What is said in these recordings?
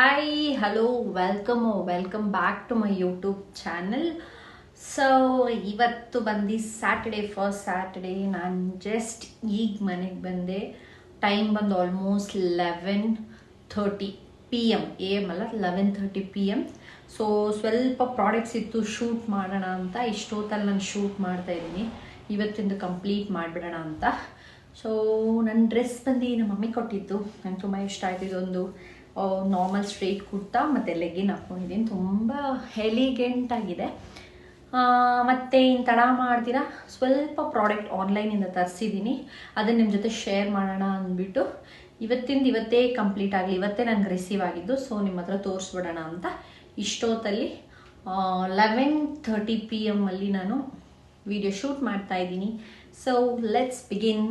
Hi, hello, welcome or welcome back to my YouTube channel. So ಇವತ್ತು ಬಂದು Saturday first Saturday ನಾನು just ಈಗ ಮನೆಗೆ ಬಂದೆ. ಟೈಮ್ ಬಂದು ಆಲ್ಮೋಸ್ಟ್ 11:30 PM AM ಅಲ್ಲ 11:30 PM. ಸೊ ಸ್ವಲ್ಪ ಪ್ರಾಡಕ್ಟ್ಸ್ ಇತ್ತು, ಶೂಟ್ ಮಾಡೋಣ ಅಂತ. ಇಷ್ಟೊತ್ತಲ್ಲಿ ನಾನು ಶೂಟ್ ಮಾಡ್ತಾ ಇದ್ದೀನಿ, ಇವತ್ತಿಂದು ಕಂಪ್ಲೀಟ್ ಮಾಡಿಬಿಡೋಣ ಅಂತ. ಸೊ ನನ್ನ ಡ್ರೆಸ್ ಬಂದು ನಮ್ಮ ಮಮ್ಮಿ ಕೊಟ್ಟಿದ್ದು, ನಂಗೆ ತುಂಬ ಇಷ್ಟ ಆಯ್ತು. ಇದೊಂದು ನಾರ್ಮಲ್ ಸ್ಟ್ರೇಟ್ ಕುರ್ತಾ ಮತ್ತು ಲೆಗ್ಗಿನ್ ಹಾಕ್ಕೊಂಡಿದ್ದೀನಿ, ತುಂಬ ಎಲಿಗೆಂಟ್ ಆಗಿದೆ. ಮತ್ತು ಇನ್ನು ತಡ ಮಾಡ್ತೀರಾ, ಸ್ವಲ್ಪ ಪ್ರಾಡಕ್ಟ್ ಆನ್ಲೈನಿಂದ ತರಿಸಿದ್ದೀನಿ, ಅದನ್ನು ನಿಮ್ಮ ಜೊತೆ ಶೇರ್ ಮಾಡೋಣ ಅಂದ್ಬಿಟ್ಟು ಇವತ್ತೇ ಕಂಪ್ಲೀಟ್ ಆಗಲಿ, ಇವತ್ತೇ ನನಗೆ ರಿಸೀವ್ ಆಗಿದ್ದು. ಸೊ ನಿಮ್ಮ ಹತ್ರ ತೋರಿಸ್ಬಿಡೋಣ ಅಂತ ಇಷ್ಟೊತ್ತಲ್ಲಿ 11:30 PM ಅಲ್ಲಿ ನಾನು ವಿಡಿಯೋ ಶೂಟ್ ಮಾಡ್ತಾ ಇದ್ದೀನಿ. So let's begin.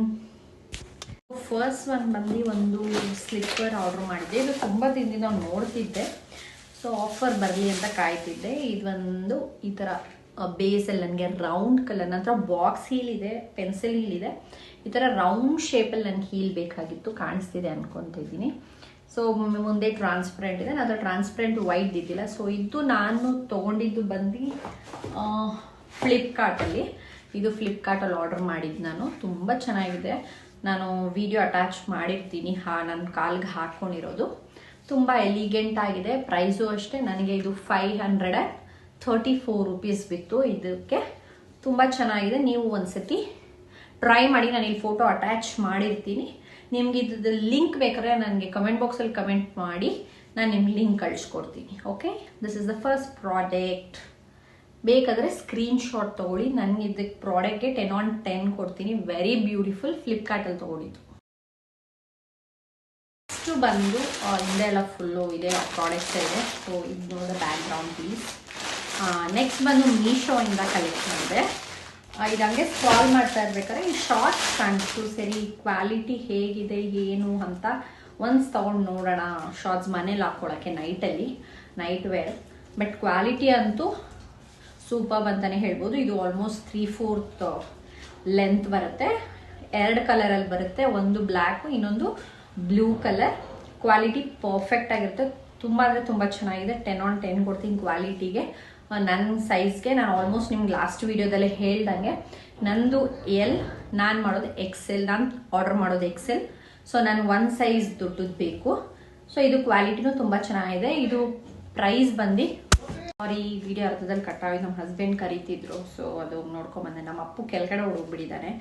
First one ಬಂದು ಒಂದು ಸ್ಲಿಪ್ಪರ್ ಆರ್ಡ್ರ್ ಮಾಡಿದ್ದೆ. ಇದು ತುಂಬ ದಿನದಿಂದ ನಾನು ನೋಡ್ತಿದ್ದೆ, ಸೊ ಆಫರ್ ಬರಲಿ ಅಂತ ಕಾಯ್ತಿದ್ದೆ. ಇದೊಂದು ಈ ಥರ ಬೇಸಲ್ಲಿ ನನಗೆ ರೌಂಡ್ ಕಲರ್, ನಂತರ ಬಾಕ್ಸ್ ಹೀಲ್ ಇದೆ, ಪೆನ್ಸಿಲ್ ಹೀಲ್ ಇದೆ, ಈ ಥರ ರೌಂಡ್ ಶೇಪಲ್ಲಿ ನನಗೆ ಹೀಲ್ ಬೇಕಾಗಿತ್ತು, ಕಾಣಿಸ್ತಿದೆ ಅನ್ಕೊತಿದ್ದೀನಿ. ಸೊ ಮುಂದೆ ಟ್ರಾನ್ಸ್ಪರೆಂಟ್ ಇದೆ, ಅದು ಟ್ರಾನ್ಸ್ಪರೆಂಟ್ ವೈಟ್ ಇದ್ದಿಲ್ಲ. ಸೊ ಇದು ನಾನು ತೊಗೊಂಡಿದ್ದು ಬಂದು ಫ್ಲಿಪ್ಕಾರ್ಟಲ್ಲಿ. ಇದು ಫ್ಲಿಪ್ಕಾರ್ಟಲ್ಲಿ ಆರ್ಡರ್ ಮಾಡಿದ್ದು ನಾನು, ತುಂಬ ಚೆನ್ನಾಗಿದೆ. ನಾನು ವಿಡಿಯೋ ಅಟ್ಯಾಚ್ ಮಾಡಿರ್ತೀನಿ, ನನ್ನ ಕಾಲ್ಗೆ ಹಾಕ್ಕೊಂಡಿರೋದು. ತುಂಬ ಎಲಿಗೆಂಟ್ ಆಗಿದೆ. ಪ್ರೈಸು ಅಷ್ಟೇ, ನನಗೆ ಇದು 534 ರೂಪೀಸ್ ಬಿತ್ತು. ಇದಕ್ಕೆ ತುಂಬ ಚೆನ್ನಾಗಿದೆ. ನೀವು ಒಂದ್ಸತಿ ಟ್ರೈ ಮಾಡಿ, ನಾನು ಇಲ್ಲಿ ಫೋಟೋ ಅಟ್ಯಾಚ್ ಮಾಡಿರ್ತೀನಿ. ನಿಮ್ಗೆ ಇದ್ದು ಲಿಂಕ್ ಬೇಕಾದ್ರೆ ನನಗೆ ಕಮೆಂಟ್ ಬಾಕ್ಸಲ್ಲಿ ಕಮೆಂಟ್ ಮಾಡಿ, ನಾನು ನಿಮ್ಗೆ ಲಿಂಕ್ ಕಳಿಸ್ಕೊಡ್ತೀನಿ. Okay, this is the first product. ಬೇಕಾದರೆ ಸ್ಕ್ರೀನ್ ಶಾಟ್ ತೊಗೊಳ್ಳಿ. ನನಗೆ ಇದಕ್ಕೆ ಪ್ರಾಡಕ್ಟ್ಗೆ 10/10 ಕೊಡ್ತೀನಿ. ವೆರಿ ಬ್ಯೂಟಿಫುಲ್, ಫ್ಲಿಪ್ಕಾರ್ಟಲ್ಲಿ ತೊಗೊಂಡಿದ್ದು. ನೆಕ್ಸ್ಟು ಬಂದು ಹಿಂದೆ ಎಲ್ಲ ಫುಲ್ಲು ಇದೆ ಪ್ರಾಡಕ್ಟ್ಸ್ ಇದೆ. ಸೊ ಇದು ನೋಡಿದ ಬ್ಯಾಕ್ ಗ್ರೌಂಡ್ ಪೀಸ್. ನೆಕ್ಸ್ಟ್ ಬಂದು ಮೀಶೋಯಿಂದ ಕಲೆಕ್ಟ್ ಮಾಡಿದೆ. ಇದು ಹಂಗೆ ಸ್ಕ್ರಾಲ್ ಮಾಡ್ತಾ ಇರ್ಬೇಕಾದ್ರೆ ಈ ಶಾರ್ಟ್ಸ್ ಕಾಣಿಸ್ತು. ಸರಿ, ಕ್ವಾಲಿಟಿ ಹೇಗಿದೆ ಏನು ಅಂತ ಒನ್ಸ್ ತೊಗೊಂಡು ನೋಡೋಣ. ಶಾರ್ಟ್ಸ್ ಮನೇಲಿ ಹಾಕ್ಕೊಳ್ಳೋಕ್ಕೆ ನೈಟ್ ವೇರ್. ಬಟ್ ಕ್ವಾಲಿಟಿ ಅಂತೂ ಸೂಪರ್ ಅಂತಲೇ ಹೇಳ್ಬೋದು. ಇದು ಆಲ್ಮೋಸ್ಟ್ 3/4 ಲೆಂತ್ ಬರುತ್ತೆ. 2 ಕಲರಲ್ಲಿ ಬರುತ್ತೆ, ಒಂದು ಬ್ಲ್ಯಾಕು, ಇನ್ನೊಂದು ಬ್ಲೂ ಕಲರ್. ಕ್ವಾಲಿಟಿ ಪರ್ಫೆಕ್ಟ್ ಆಗಿರುತ್ತೆ, ತುಂಬ ಅಂದರೆ ತುಂಬ ಚೆನ್ನಾಗಿದೆ. 10/10 ಕೊಡ್ತೀನಿ ಕ್ವಾಲಿಟಿಗೆ. ನನ್ನ ಸೈಜ್ಗೆ ನಾನು ಆಲ್ಮೋಸ್ಟ್ ನಿಮ್ಗೆ ಲಾಸ್ಟ್ ವಿಡಿಯೋದಲ್ಲೇ ಹೇಳ್ದಂಗೆ, ನಂದು ಎಲ್, ನಾನು ಮಾಡೋದು XL, ನಾನು ಆರ್ಡರ್ ಮಾಡೋದು XL. ಸೊ ನಾನು 1 ಸೈಜ್ ದೊಡ್ಡದು ಬೇಕು. ಸೊ ಇದು ಕ್ವಾಲಿಟಿನೂ ತುಂಬ ಚೆನ್ನಾಗಿದೆ. ಇದು ಪ್ರೈಸ್ ಬಂದು, ಸಾರಿ ವಿಡಿಯೋ ಅರ್ಧದಲ್ಲಿ ಕಟ್ಟಾಗಿ ನಮ್ಮ ಹಸ್ಬೆಂಡ್ ಕರೀತಿದ್ರು, ಸೊ ಅದು ನೋಡ್ಕೊಂಬಂದೆ. ನಮ್ಮ ಅಪ್ಪು ಕೆಳಗಡೆ ಹೋಗ್ಬಿಟ್ಟಿದ್ದಾನೆ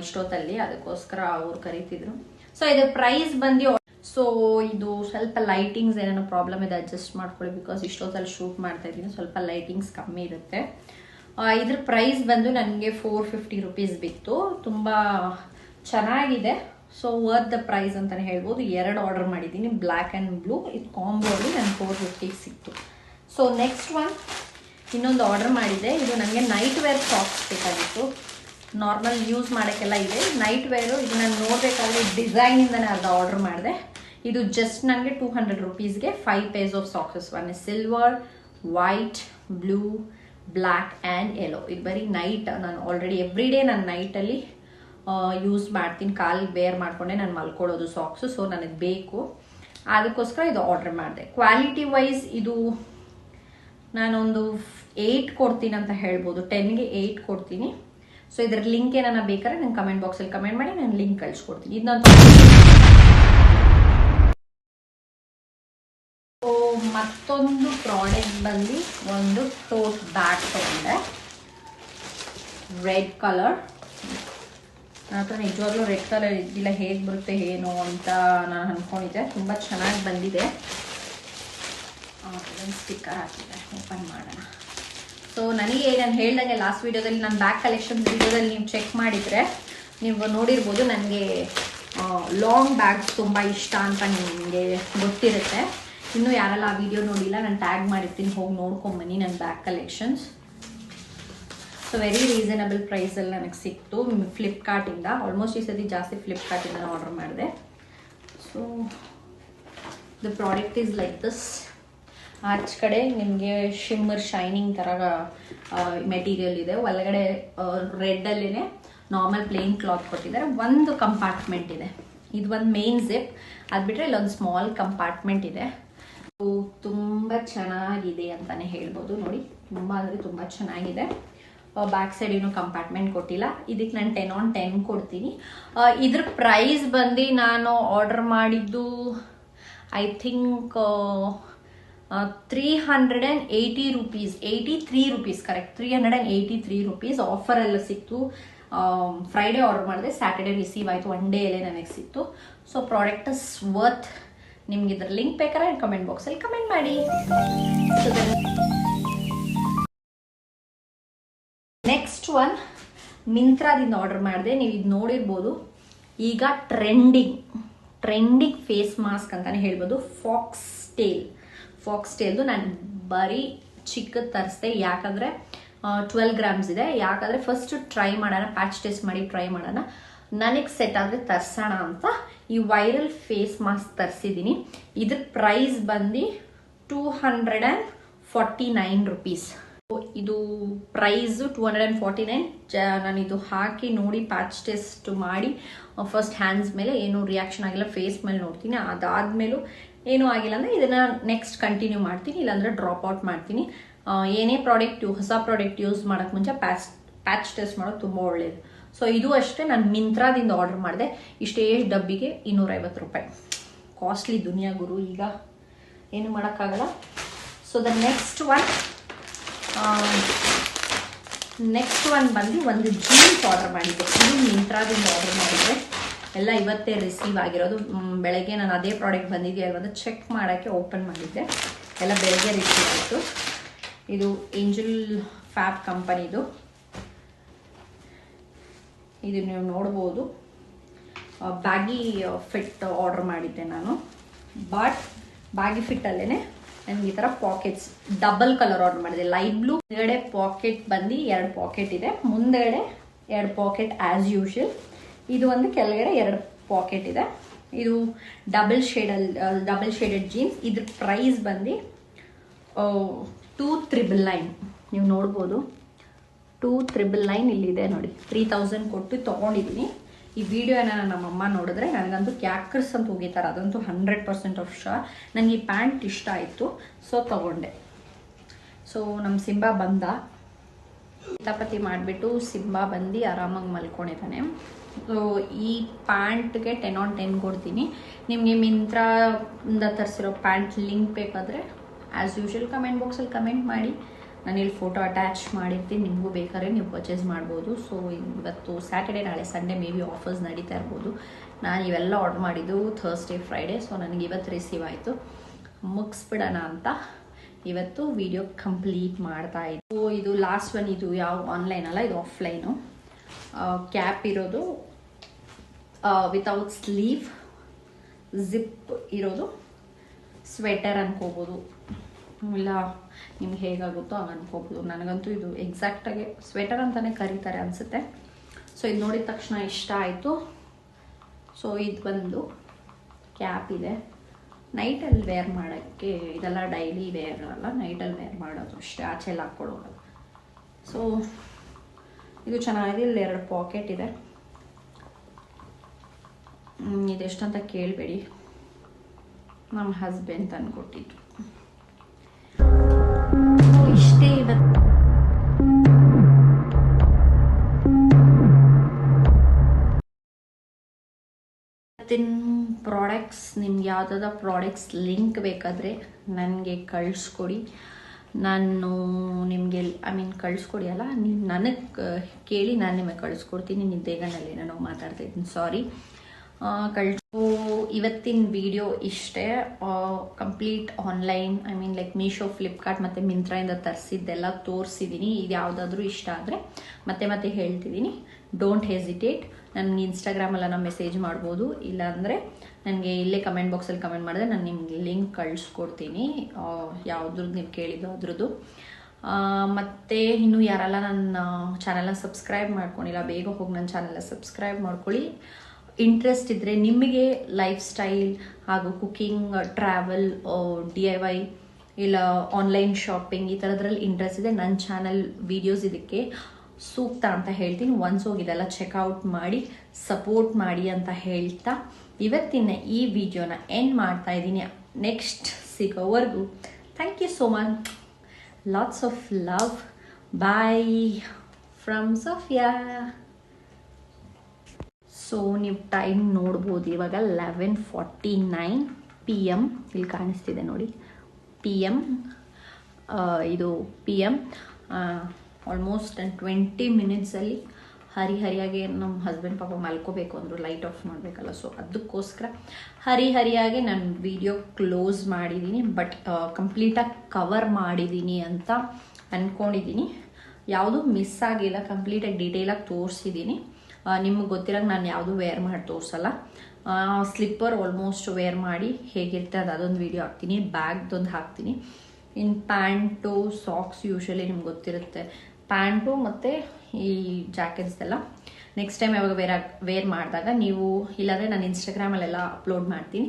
ಇಷ್ಟೊತ್ತಲ್ಲಿ, ಅದಕ್ಕೋಸ್ಕರ ಅವ್ರು ಕರೀತಿದ್ರು. ಸೊ ಇದು ಪ್ರೈಸ್ ಬಂದು, ಸೊ ಇದು ಸ್ವಲ್ಪ ಲೈಟಿಂಗ್ಸ್ ಏನೇನೋ ಪ್ರಾಬ್ಲಮ್ ಇದೆ, ಅಡ್ಜಸ್ಟ್ ಮಾಡ್ಕೊಳ್ಳಿ. ಬಿಕಾಸ್ ಇಷ್ಟೊತ್ತಲ್ಲಿ ಶೂಟ್ ಮಾಡ್ತಾ ಇದ್ದೀನಿ, ಸ್ವಲ್ಪ ಲೈಟಿಂಗ್ಸ್ ಕಮ್ಮಿ ಇರುತ್ತೆ. ಇದ್ರ ಪ್ರೈಸ್ ಬಂದು ನನಗೆ 450 ರೂಪೀಸ್ ಬಿತ್ತು. ತುಂಬ ಚೆನ್ನಾಗಿದೆ. ಸೊ ವರ್ತ್ ದ ಪ್ರೈಸ್ ಅಂತಲೇ ಹೇಳ್ಬೋದು. 2 ಆರ್ಡರ್ ಮಾಡಿದ್ದೀನಿ, ಬ್ಲ್ಯಾಕ್ ಆ್ಯಂಡ್ ಬ್ಲೂ. ಇದು ಕಾಂಬೋಲಿ ನನಗೆ 450 ಸಿಕ್ತು. ಸೊ ನೆಕ್ಸ್ಟ್ ಒನ್ ಇನ್ನೊಂದು ಆರ್ಡರ್ ಮಾಡಿದೆ. ಇದು ನನಗೆ ನೈಟ್ ವೇರ್ ಸಾಕ್ಸ್ ಬೇಕಾಗಿತ್ತು. ನಾರ್ಮಲ್ ಯೂಸ್ ಮಾಡೋಕ್ಕೆಲ್ಲ ಇದೆ, ನೈಟ್ ವೇರು. ಇದು ನಾನು ನೋಡಬೇಕಾದ್ರೆ ಡಿಸೈನಿಂದನೇ ಅರ್ಧ ಆರ್ಡರ್ ಮಾಡಿದೆ. ಇದು ಜಸ್ಟ್ ನನಗೆ 200 ರೂಪೀಸ್ಗೆ 5 pairs of socks. One silver, white, blue, black and yellow. ಇದು ಬರೀ ನೈಟ್, ನಾನು ಆಲ್ರೆಡಿ ಎವ್ರಿ ಡೇ ನಾನು ನೈಟಲ್ಲಿ ಯೂಸ್ ಮಾಡ್ತೀನಿ. ಕಾಲಿಗೆ ಬೇರ್ ಮಾಡಿಕೊಂಡೆ ನಾನು ಮಲ್ಕೊಳ್ಳೋದು ಸಾಕ್ಸು. ಸೊ ನನಗೆ ಬೇಕು, ಅದಕ್ಕೋಸ್ಕರ ಇದು ಆರ್ಡರ್ ಮಾಡಿದೆ. ಕ್ವಾಲಿಟಿ ವೈಸ್ ಇದು ನಾನೊಂದು 8 ಕೊಡ್ತೀನಿ ಅಂತ ಹೇಳ್ಬೋದು. 10ಗೆ 8 ಕೊಡ್ತೀನಿ. ಸೊ ಇದರ ಲಿಂಕ್ ಏನಾರ ಬೇಕಾದ್ರೆ ನಂಗೆ ಕಮೆಂಟ್ ಬಾಕ್ಸಲ್ಲಿ ಕಮೆಂಟ್ ಮಾಡಿ, ನಾನು ಲಿಂಕ್ ಕಳಿಸ್ಕೊಡ್ತೀನಿ. ಇದನ್ನ ಮತ್ತೊಂದು ಪ್ರಾಡಕ್ಟ್ ಬಂದು ಒಂದು ಟೋಟ್ ಬ್ಯಾಗ್ ತಗೊಂಡೆ, ರೆಡ್ ಕಲರ್. ನನ್ನ ಹತ್ರ ನಿಜವಾಗ್ಲೂ ರೆಡ್ ಕಲರ್ ಇದ್ದಿಲ್ಲ, ಹೇಗೆ ಬರುತ್ತೆ ಏನು ಅಂತ ನಾನು ಅಂದ್ಕೊಂಡಿದ್ದೆ. ತುಂಬ ಚೆನ್ನಾಗಿ ಬಂದಿದೆ. ಸ್ಟಿಕ್ಕರ್ ಹಾಕಿದೆ, ಓಪನ್ ಮಾಡೋಣ. ಸೊ ನನಗೆ ನಾನು ಹೇಳ್ದಂಗೆ ಲಾಸ್ಟ್ ವಿಡಿಯೋದಲ್ಲಿ, ನಾನು ಬ್ಯಾಗ್ ಕಲೆಕ್ಷನ್ ವಿಡಿಯೋದಲ್ಲಿ ನೀವು ಚೆಕ್ ಮಾಡಿದರೆ ನೀವು ನೋಡಿರ್ಬೋದು, ನನಗೆ ಲಾಂಗ್ ಬ್ಯಾಗ್ಸ್ ತುಂಬ ಇಷ್ಟ ಅಂತ ನಿಮಗೆ ಗೊತ್ತಿರುತ್ತೆ. ಇನ್ನೂ ಯಾರೆಲ್ಲ ಆ ವಿಡಿಯೋ ನೋಡಿಲ್ಲ, ನಾನು ಟ್ಯಾಗ್ ಮಾಡಿರ್ತೀನಿ, ಹೋಗಿ ನೋಡ್ಕೊಂಬನ್ನಿ ನನ್ನ bag collections. So very reasonable ಪ್ರೈಸಲ್ಲಿ ನನಗೆ ಸಿಕ್ತು ಫ್ಲಿಪ್ಕಾರ್ಟಿಂದ. ಆಲ್ಮೋಸ್ಟ್ ಈ ಸತಿ ಜಾಸ್ತಿ ಫ್ಲಿಪ್ಕಾರ್ಟಿಂದ ಆರ್ಡರ್ ಮಾಡಿದೆ. So the product is like this. ಆಚೆ ಕಡೆ ನಿಮಗೆ ಶಿಮ್ಮರ್ ಶೈನಿಂಗ್ ಥರ ಮೆಟೀರಿಯಲ್ ಇದೆ. ಒಳಗಡೆ ರೆಡ್ಡಲ್ಲೇ ನಾರ್ಮಲ್ ಪ್ಲೇನ್ ಕ್ಲಾತ್ ಕೊಟ್ಟಿದ್ದಾರೆ. ಒಂದು ಕಂಪಾರ್ಟ್ಮೆಂಟ್ ಇದೆ, ಇದು ಒಂದು ಮೇನ್ ಜಿಪ್. ಅದು ಬಿಟ್ಟರೆ ಇಲ್ಲೊಂದು ಸ್ಮಾಲ್ ಕಂಪಾರ್ಟ್ಮೆಂಟ್ ಇದೆ. ತುಂಬ ಚೆನ್ನಾಗಿದೆ ಅಂತಲೇ ಹೇಳ್ಬೋದು. ನೋಡಿ, ತುಂಬ ಅಂದರೆ ತುಂಬ ಚೆನ್ನಾಗಿದೆ. ಬ್ಯಾಕ್ ಸೈಡ್ ಏನು ಕಂಪಾರ್ಟ್ಮೆಂಟ್ ಕೊಟ್ಟಿಲ್ಲ. ಇದಕ್ಕೆ ನಾನು 10/10 ಕೊಡ್ತೀನಿ. ಇದ್ರ ಪ್ರೈಸ್ ಬಂದು ನಾನು ಆರ್ಡರ್ ಮಾಡಿದ್ದು I think 380 rupees, 83 rupees, correct 383 rupees. ಆಫರೆಲ್ಲ ಸಿಕ್ತು. ಫ್ರೈಡೇ ಆರ್ಡರ್ ಮಾಡಿದೆ, ಸ್ಯಾಟರ್ಡೇ ರಿಸೀವ್ ಆಯಿತು, 1 ಡೇಯಲ್ಲೇ ನನಗೆ ಸಿಕ್ತು. So product is worth. ನಿಮ್ಗೆ ಇದ್ರ ಲಿಂಕ್ ಬೇಕಾದ್ರೆ ಕಮೆಂಟ್ ಬಾಕ್ಸಲ್ಲಿ ಕಮೆಂಟ್ ಮಾಡಿ. ನೆಕ್ಸ್ಟ್ ಒನ್ ಮಿಂತ್ರಾದಿಂದ ಆರ್ಡರ್ ಮಾಡಿದೆ. ನೀವು ಇದು ನೋಡಿರ್ಬೋದು, ಈಗ ಟ್ರೆಂಡಿಂಗ್ ಫೇಸ್ ಮಾಸ್ಕ್ ಅಂತಾನೆ ಹೇಳ್ಬೋದು. ಫಾಕ್ಸ್ ಟೇಲ್ದು ನಾನು ಬರೀ ಚಿಕ್ಕದು ತರಿಸ್ದೆ, ಯಾಕಂದರೆ 12 ಗ್ರಾಮ್ಸ್ ಇದೆ. ಯಾಕಂದರೆ ಫಸ್ಟ್ ಟ್ರೈ ಮಾಡೋಣ, ಪ್ಯಾಚ್ ಟೆಸ್ಟ್ ಮಾಡಿ ಟ್ರೈ ಮಾಡೋಣ, ನನಗೆ ಸೆಟ್ ಆದರೆ ತರ್ಸೋಣ ಅಂತ ಈ ವೈರಲ್ ಫೇಸ್ ಮಾಸ್ಕ್ ತರಿಸಿದ್ದೀನಿ. ಇದ್ರ ಪ್ರೈಸ್ ಬಂದು 249 ರೂಪೀಸ್. ಇದು ಪ್ರೈಸು 249. ನಾನು ಇದು ಹಾಕಿ ನೋಡಿ ಪ್ಯಾಚ್ ಟೆಸ್ಟ್ ಮಾಡಿ ಫಸ್ಟ್ ಹ್ಯಾಂಡ್ಸ್ ಮೇಲೆ ಏನೂ ರಿಯಾಕ್ಷನ್ ಆಗಿಲ್ಲ, ಫೇಸ್ ಮೇಲೆ ನೋಡ್ತೀನಿ. ಅದಾದ್ಮೇಲೂ ಏನೂ ಆಗಿಲ್ಲ ಅಂದರೆ ಇದನ್ನು ನೆಕ್ಸ್ಟ್ ಕಂಟಿನ್ಯೂ ಮಾಡ್ತೀನಿ, ಇಲ್ಲಾಂದರೆ ಡ್ರಾಪ್ ಔಟ್ ಮಾಡ್ತೀನಿ. ಏನೇ ಹೊಸ ಪ್ರಾಡಕ್ಟ್ ಯೂಸ್ ಮಾಡೋಕ್ಕೆ ಮುಂಚೆ ಪ್ಯಾಚ್ ಟೆಸ್ಟ್ ಮಾಡೋದು ತುಂಬ ಒಳ್ಳೆಯದು. ಸೊ ಇದು ಅಷ್ಟೇ, ನಾನು ಮಿಂತ್ರಾದಿಂದ ಆರ್ಡರ್ ಮಾಡಿದೆ. ಇಷ್ಟೇ ಡಬ್ಬಿಗೆ 250 ರೂಪಾಯಿ. ಕಾಸ್ಟ್ಲಿ ದುನಿಯಾ ಗುರು, ಈಗ ಏನು ಮಾಡೋಕ್ಕಾಗಲ್ಲ. ಸೊ ದ ನೆಕ್ಸ್ಟ್ ಒನ್ ಬಂದು ಒಂದು ಜೀನ್ಸ್ ಆರ್ಡರ್ ಮಾಡಿದ್ದೆ. ಇದು ಮಿಂತ್ರಾದಿಂದ ಆರ್ಡರ್ ಮಾಡಿದ್ದೆ. ಎಲ್ಲ ಇವತ್ತೇ ರಿಸೀವ್ ಆಗಿರೋದು. ಬೆಳಗ್ಗೆ ನಾನು ಅದೇ ಪ್ರಾಡಕ್ಟ್ ಬಂದಿದೆಯಲ್ಲ ಅಂತ ಚೆಕ್ ಮಾಡೋಕ್ಕೆ ಓಪನ್ ಮಾಡಿದ್ದೆ. ಎಲ್ಲ ಬೆಳಗ್ಗೆ ರಿಸೀವ್ ಆಯಿತು. ಇದು ಏಂಜಲ್ ಫ್ಯಾಬ್ ಕಂಪನಿದು. ಇದು ನೀವು ನೋಡ್ಬೋದು. ಬ್ಯಾಗಿ ಫಿಟ್ ಆರ್ಡರ್ ಮಾಡಿದ್ದೆ ನಾನು. ಬಟ್ ಬ್ಯಾಗಿ ಫಿಟ್ಟಲ್ಲೇ ನನಗೆ ಈ ಥರ ಪಾಕೆಟ್ಸ್ ಡಬಲ್ ಕಲರ್ ಆರ್ಡರ್ ಮಾಡಿದೆ. Light blue. ಹಿಂದ್ಗಡೆ ಪಾಕೆಟ್ ಬಂದು 2 ಪಾಕೆಟ್ ಇದೆ, ಮುಂದಗಡೆ 2 ಪಾಕೆಟ್ ಆ್ಯಸ್ ಯೂಶುವಲ್. ಇದು ಒಂದು ಕೆಳಗಡೆ 2 ಪಾಕೆಟ್ ಇದೆ. ಇದು ಡಬಲ್ ಶೇಡೆಡ್ ಜೀನ್ಸ್. ಇದ್ರ ಪ್ರೈಸ್ ಬಂದು 2,999. ನೀವು ನೋಡ್ಬೋದು 2,999 ಇಲ್ಲಿದೆ ನೋಡಿ. 3,000 ಕೊಟ್ಟು ತೊಗೊಂಡಿದ್ದೀನಿ. ಈ ವಿಡಿಯೋನ ನಮ್ಮಮ್ಮ ನೋಡಿದ್ರೆ ನನಗಂತೂ ಕ್ಯಾಕರ್ಸ್ ಅಂತ ಹೋಗಿತಾರೆ, ಅದಂತೂ 100% ಆಫ್ ಶೋರ್. ನನಗೆ ಈ ಪ್ಯಾಂಟ್ ಇಷ್ಟ ಆಯಿತು, ಸೊ ತೊಗೊಂಡೆ. ಸೊ ನಮ್ಮ ಸಿಂಬಾ ಬಂದ, ಕಿತಾಪತಿ ಮಾಡಿಬಿಟ್ಟು ಸಿಂಬಾ ಬಂದು ಆರಾಮಾಗಿ ಮಲ್ಕೊಂಡಿದ್ದಾನೆ. ಸೊ ಈ ಪ್ಯಾಂಟ್ಗೆ 10/10 ಕೊಡ್ತೀನಿ. ನಿಮಗೆ ಮಿಂತ್ರಾದಿಂದ ತರಿಸಿರೋ ಪ್ಯಾಂಟ್ ಲಿಂಕ್ ಬೇಕಾದರೆ ಆ್ಯಸ್ ಯೂಶುವಲ್ ಕಮೆಂಟ್ ಬಾಕ್ಸಲ್ಲಿ ಕಮೆಂಟ್ ಮಾಡಿ. ನಾನು ಇಲ್ಲಿ ಫೋಟೋ ಅಟ್ಯಾಚ್ ಮಾಡಿರ್ತೀನಿ, ನಿಮಗೂ ಬೇಕಾದ್ರೆ ನೀವು ಪರ್ಚೇಸ್ ಮಾಡ್ಬೋದು. ಸೊ ಇವತ್ತು ಸ್ಯಾಟರ್ಡೇ, ನಾಳೆ ಸಂಡೇ ಮೇ ಬಿ ಆಫರ್ಸ್ ನಡೀತಾ ಇರ್ಬೋದು. ನಾನು ಇವೆಲ್ಲ ಆರ್ಡರ್ ಮಾಡಿದ್ದು ಥರ್ಸ್ಡೇ ಫ್ರೈಡೇ. ಸೊ ನನಗೆ ಇವತ್ತು ರಿಸೀವ್ ಆಯಿತು. ಮುಗಿಸ್ಬಿಡೋಣ ಅಂತ ಇವತ್ತು ವಿಡಿಯೋ ಕಂಪ್ಲೀಟ್ ಮಾಡ್ತಾ ಇದ್ದು. ಇದು ಲಾಸ್ಟ್ ಒನ್. ಇದು ಯಾವ ಆನ್ಲೈನ್ ಅಲ್ಲ, ಇದು ಆಫ್ಲೈನು. ಕ್ಯಾಪ್ ಇರೋದು, ವಿತೌಟ್ ಸ್ಲೀವ್, ಜಿಪ್ ಇರೋದು. ಸ್ವೆಟರ್ ಅನ್ಕೋಬೋದು, ಇಲ್ಲ ನಿಮ್ಗೆ ಹೇಗಾಗುತ್ತೋ ಹಾಗೆ ಅನ್ಕೋಬೋದು. ನನಗಂತೂ ಇದು ಎಕ್ಸಾಕ್ಟಾಗಿ ಸ್ವೆಟರ್ ಅಂತಲೇ ಕರೀತಾರೆ ಅನಿಸುತ್ತೆ. ಸೊ ಇದು ನೋಡಿದ ತಕ್ಷಣ ಇಷ್ಟ ಆಯಿತು. ಸೊ ಇದು ಬಂದು ಕ್ಯಾಪ್ ಇದೆ. ನೈಟಲ್ಲಿ ವೇರ್ ಮಾಡೋಕ್ಕೆ, ಇದೆಲ್ಲ ಡೈಲಿ ವೇರ್ ಅಲ್ಲ, ನೈಟಲ್ಲಿ ವೇರ್ ಮಾಡೋದು ಅಷ್ಟೇ, ಆಚೆಲ್ಲ ಹಾಕ್ಕೊಳ್ಳೋದು. ಸೊ ಇದು ಚೆನ್ನಾಗಿದೆ. ಇಲ್ಲಿ 2 ಪಾಕೆಟ್ ಇದೆ. ಇದೆಷ್ಟಂತ ಕೇಳಬೇಡಿ, ನಮ್ಮ ಹಸ್ಬೆಂಡ್ ತಂದು ಕೊಟ್ಟಿದ್ದು. ಇಷ್ಟೇ ಇವತ್ತಿನ ಪ್ರಾಡಕ್ಟ್ಸ್. ನಿಮ್ಗೆ ಯಾವುದಾದ ಪ್ರಾಡಕ್ಟ್ಸ್ ಲಿಂಕ್ ಬೇಕಾದರೆ ನನಗೆ ಕಳಿಸ್ಕೊಡಿ. ನಾನು ನಿಮಗೆ ಕಳಿಸ್ಕೊಡಿ ಅಲ್ಲ, ನೀವು ನನಗೆ ಕೇಳಿ ನಾನು ನಿಮಗೆ ಕಳಿಸ್ಕೊಡ್ತೀನಿ. ನಿದ್ದೆಗಣ್ಣಲ್ಲಿ ನಾನು ಮಾತಾಡ್ತಾ ಇದ್ದೀನಿ, ಸಾರಿ. ಇವತ್ತಿನ ವಿಡಿಯೋ ಇಷ್ಟೇ. Complete online, like Meesho, Flipkart ಮತ್ತು ಮಿಂತ್ರಾಯಿಂದ ತರಿಸಿದ್ದೆಲ್ಲ ತೋರಿಸಿದ್ದೀನಿ. ಇದು ಯಾವುದಾದ್ರೂ ಇಷ್ಟ ಆದರೆ ಮತ್ತೆ ಹೇಳ್ತಿದ್ದೀನಿ, ಡೋಂಟ್ ಹೆಸಿಟೇಟ್. ನನಗೆ ಇನ್ಸ್ಟಾಗ್ರಾಮಲ್ಲ ಮೆಸೇಜ್ ಮಾಡ್ಬೋದು, ಇಲ್ಲಾಂದರೆ ನನಗೆ ಇಲ್ಲೇ ಕಮೆಂಟ್ ಬಾಕ್ಸಲ್ಲಿ ಕಮೆಂಟ್ ಮಾಡಿದ್ರೆ ನಾನು ನಿಮ್ಗೆ ಲಿಂಕ್ ಕಳಿಸ್ಕೊಡ್ತೀನಿ, ಯಾವುದ್ರದ್ದು ನೀವು ಕೇಳಿದ್ದು ಅದ್ರದ್ದು. ಮತ್ತು ಇನ್ನೂ ಯಾರೆಲ್ಲ ನನ್ನ ಚಾನಲ್ನ ಸಬ್ಸ್ಕ್ರೈಬ್ ಮಾಡ್ಕೊಂಡಿಲ್ಲ, ಬೇಗ ಹೋಗಿ ನನ್ನ ಚಾನಲ್ನ ಸಬ್ಸ್ಕ್ರೈಬ್ ಮಾಡ್ಕೊಳ್ಳಿ. ಇಂಟ್ರೆಸ್ಟ್ ಇದ್ದರೆ, ನಿಮಗೆ ಲೈಫ್ ಸ್ಟೈಲ್ ಹಾಗೂ ಕುಕಿಂಗ್, ಟ್ರಾವೆಲ್, DIY ಇಲ್ಲ ಆನ್ಲೈನ್ ಶಾಪಿಂಗ್ ಈ ಥರದ್ರಲ್ಲಿ ಇಂಟ್ರೆಸ್ಟ್ ಇದೆ, ನನ್ನ ಚಾನಲ್ ವೀಡಿಯೋಸ್ ಇದಕ್ಕೆ ಸೂಕ್ತ ಅಂತ ಹೇಳ್ತೀನಿ. ಒನ್ಸ್ ಹೋಗಿ ಇದೆಲ್ಲ ಚೆಕ್ಔಟ್ ಮಾಡಿ ಸಪೋರ್ಟ್ ಮಾಡಿ ಅಂತ ಹೇಳ್ತಾ ಇವತ್ತಿನ ಈ ವಿಡಿಯೋನ ಎಂಡ್ ಮಾಡ್ತಾ ಇದ್ದೀನಿ. ನೆಕ್ಸ್ಟ್ ಸಿಗೋವರೆಗೂ thank you so much. Lots of love. Bye from Sophia. So ನೀವು ಟೈಮ್ ನೋಡ್ಬೋದು, ಇವಾಗ 11:49 PM. ಇಲ್ಲಿ ಕಾಣಿಸ್ತಿದೆ ನೋಡಿ, PM. ಇದು PM. ಆಲ್ಮೋಸ್ಟ್ 20 ಮಿನಿಟ್ಸಲ್ಲಿ ಹರಿಯಾಗಿ ನಮ್ಮ ಹಸ್ಬೆಂಡ್ ಪಾಪ ಮಲ್ಕೋಬೇಕು ಅಂದರು, ಲೈಟ್ ಆಫ್ ಮಾಡಬೇಕಲ್ಲ, ಸೊ ಅದಕ್ಕೋಸ್ಕರ ಹರಿಯಾಗಿ ನಾನು ವಿಡಿಯೋ ಕ್ಲೋಸ್ ಮಾಡಿದ್ದೀನಿ. ಬಟ್ ಕಂಪ್ಲೀಟಾಗಿ ಕವರ್ ಮಾಡಿದ್ದೀನಿ ಅಂತ ಅಂದ್ಕೊಂಡಿದ್ದೀನಿ. ಯಾವುದೂ ಮಿಸ್ ಆಗಿಲ್ಲ, ಕಂಪ್ಲೀಟಾಗಿ ಡೀಟೇಲಾಗಿ ತೋರಿಸಿದ್ದೀನಿ. ನಿಮಗೆ ಗೊತ್ತಿರೋಂಗೆ ನಾನು ಯಾವುದೂ ವೇರ್ ಮಾಡಿ ತೋರಿಸಲ್ಲ. ಸ್ಲಿಪ್ಪರ್ ಆಲ್ಮೋಸ್ಟ್ ವೇರ್ ಮಾಡಿ ಹೇಗಿರುತ್ತೆ ಅದೊಂದು ವೀಡಿಯೋ ಹಾಕ್ತೀನಿ, ಬ್ಯಾಗ್ದೊಂದು ಹಾಕ್ತೀನಿ. ಇನ್ನು ಪ್ಯಾಂಟು ಸಾಕ್ಸ್ ಯೂಶ್ವಲಿ ನಿಮ್ಗೆ ಗೊತ್ತಿರುತ್ತೆ, ಪ್ಯಾಂಟು ಮತ್ತು ಈ ಜಾಕೆಟ್ಸ್ದೆಲ್ಲ ನೆಕ್ಸ್ಟ್ ಟೈಮ್ ಯಾವಾಗ ವೇರ್ ಮಾಡಿದಾಗ ನೀವು, ಇಲ್ಲಾಂದರೆ ನಾನು ಇನ್ಸ್ಟಾಗ್ರಾಮಲ್ಲೆಲ್ಲ ಅಪ್ಲೋಡ್ ಮಾಡ್ತೀನಿ,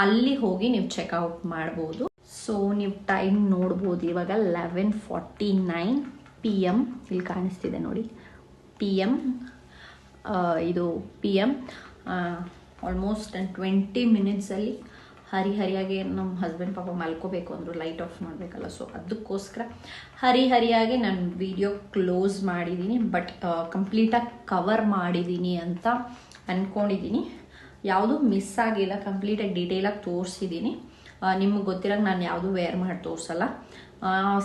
ಅಲ್ಲಿ ಹೋಗಿ ನೀವು ಚೆಕ್ಔಟ್ ಮಾಡ್ಬೋದು. ಸೊ ನೀವು ಟೈಮ್ ನೋಡ್ಬೋದು, ಇವಾಗ 11:49 PM. ಇಲ್ಲಿ ಕಾಣಿಸ್ತಿದೆ ನೋಡಿ, PM. ಇದು PM. ಆಲ್ಮೋಸ್ಟ್ 20 ಮಿನಿಟ್ಸಲ್ಲಿ ಹರಿಯಾಗಿ ನಮ್ಮ ಹಸ್ಬೆಂಡ್ ಪಾಪ ಮಲ್ಕೋಬೇಕು ಅಂದರು, ಲೈಟ್ ಆಫ್ ಮಾಡಬೇಕಲ್ಲ, ಸೊ ಅದಕ್ಕೋಸ್ಕರ ಹರಿಯಾಗಿ ನಾನು ವಿಡಿಯೋ ಕ್ಲೋಸ್ ಮಾಡಿದ್ದೀನಿ. ಬಟ್ ಕಂಪ್ಲೀಟಾಗಿ ಕವರ್ ಮಾಡಿದ್ದೀನಿ ಅಂತ ಅಂದ್ಕೊಂಡಿದ್ದೀನಿ. ಯಾವುದೂ ಮಿಸ್ ಆಗಿಲ್ಲ, ಕಂಪ್ಲೀಟಾಗಿ ಡೀಟೇಲಾಗಿ ತೋರಿಸಿದ್ದೀನಿ. ನಿಮಗೆ ಗೊತ್ತಿರೋಂಗೆ ನಾನು ಯಾವುದೂ ವೇರ್ ಮಾಡಿ ತೋರಿಸಲ್ಲ.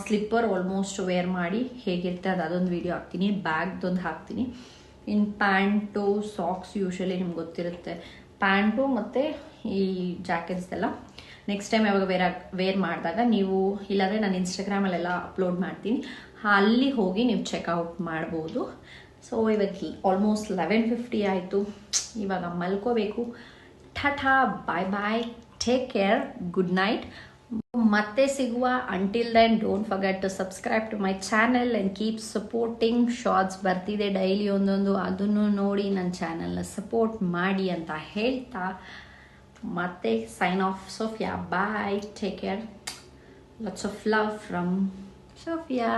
ಸ್ಲಿಪ್ಪರ್ ಆಲ್ಮೋಸ್ಟ್ ವೇರ್ ಮಾಡಿ ಹೇಗಿರುತ್ತೆ ಅದೊಂದು ವೀಡಿಯೋ ಹಾಕ್ತೀನಿ, ಬ್ಯಾಗ್ದೊಂದು ಹಾಕ್ತೀನಿ. ಇನ್ನು ಪ್ಯಾಂಟು ಸಾಕ್ಸ್ ಯೂಶ್ವಲಿ ನಿಮ್ಗೆ ಗೊತ್ತಿರುತ್ತೆ, ಪ್ಯಾಂಟು ಮತ್ತು ಈ ಜಾಕೆಟ್ಸ್ದೆಲ್ಲ ನೆಕ್ಸ್ಟ್ ಟೈಮ್ ಯಾವಾಗ ವೇರ್ ಮಾಡಿದಾಗ ನೀವು, ಇಲ್ಲಾಂದರೆ ನಾನು ಇನ್ಸ್ಟಾಗ್ರಾಮಲ್ಲೆಲ್ಲ ಅಪ್ಲೋಡ್ ಮಾಡ್ತೀನಿ, ಅಲ್ಲಿ ಹೋಗಿ ನೀವು ಚೆಕ್ಔಟ್ ಮಾಡ್ಬೋದು. ಸೊ ಇವಾಗ ಆಲ್ಮೋಸ್ಟ್ 11:50 ಆಯಿತು, ಇವಾಗ ಮಲ್ಕೋಬೇಕು. Tata, bye, take care, good night. ಮತ್ತೆ ಸಿಗುವ. Until then don't forget to subscribe to my channel and keep supporting. Shorts ಬರ್ತಿದೆ ಡೈಲಿ ಒಂದೊಂದು, ಅದನ್ನು ನೋಡಿ ನನ್ನ ಚಾನೆಲ್ನ ಸಪೋರ್ಟ್ ಮಾಡಿ ಅಂತ ಹೇಳ್ತಾ ಮತ್ತೆ sign off. Sophia, bye, take care, lots of love from Sophia.